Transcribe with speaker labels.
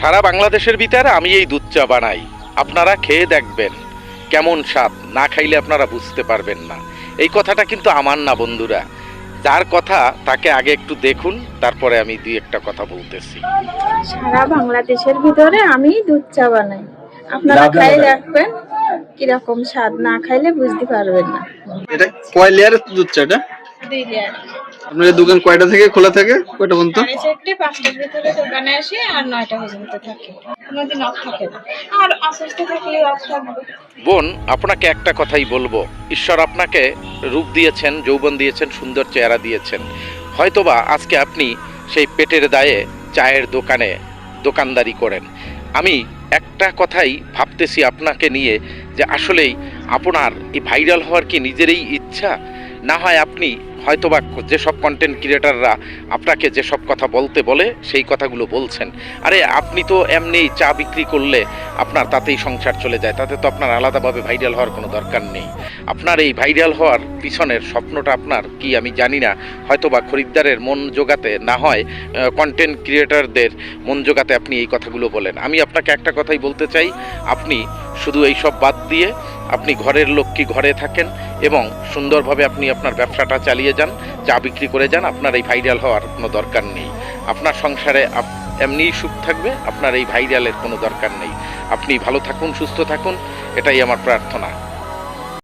Speaker 1: সারা বাংলাদেশের ভিতরে আমি এই দুধ চা বানাই। আপনারা খেয়ে দেখবেন কেমন স্বাদ, না খাইলে আপনারা বুঝতে পারবেন না। এই কথাটা কিন্তু আমার না বন্ধুরা, যার কথা তাকে আগে একটু দেখুন, তারপরে আমি দুই একটা কথা বলতেছি।
Speaker 2: সারা বাংলাদেশের ভিতরে আমি দুধ চা বানাই, আপনারা খাই দেখবেন কিরকম স্বাদ, না খাইলে বুঝতে পারবেন না।
Speaker 3: এটা কয় লেয়ারের দুধ চা এটা?
Speaker 2: 2 লেয়ার।
Speaker 3: আপনার এই দোকান কয়টা থেকে খোলা থাকে, কয়টা পর্যন্ত?
Speaker 2: 5টার ভিতরে দোকানে আসি আর 9টা পর্যন্ত থাকে, কোনোদিন অফ থাকে না। আর অসুস্থ থাকলে অফ থাকবে।
Speaker 1: বোন, আপনাকে একটা কথাই বলবো, ঈশ্বর আপনাকে রূপ দিয়েছেন, যৌবন দিয়েছেন, সুন্দর চেহারা দিয়েছেন। হয়তোবা আজকে আপনি সেই পেটের দায়ে চায়ের দোকানে দোকানদারি করেন। আমি একটা কথাই ভাবতেছি আপনাকে নিয়ে, যে আসলেই আপনার এই ভাইরাল হওয়ার কি নিজেরই ইচ্ছা, না হয় আপনি হয়তোবা যেসব কন্টেন্ট ক্রিয়েটাররা আপনাকে যেসব কথা বলতে বলে সেই কথাগুলো বলছেন। আরে আপনি তো এমনি চা বিক্রি করলে আপনার তাতেই সংসার চলে যায়, তাতে তো আপনার আলাদাভাবে ভাইরাল হওয়ার কোনো দরকার নেই। আপনার এই ভাইরাল হওয়ার পিছনের স্বপ্নটা আপনার কি আমি জানি না, হয়তোবা খরিদ্দারের মন জোগাতে, না হয় কন্টেন্ট ক্রিয়েটারদের মন জোগাতে আপনি এই কথাগুলো বলেন। আমি আপনাকে একটা কথাই বলতে চাই, আপনি শুধু এই সব বাদ দিয়ে আপনি ঘরের লক্ষ্মী ঘরে থাকেন এবং সুন্দরভাবে আপনি আপনার ব্যবসাটা চালিয়ে যান, চা বিক্রি করে যান। আপনার এই ভাইরাল হওয়ার কোনো দরকার নেই। আপনার সংসারে এমনিই সুখ থাকবে, আপনার এই ভাইরালের কোনো দরকার নেই। আপনি ভালো থাকুন, সুস্থ থাকুন, এটাই আমার প্রার্থনা।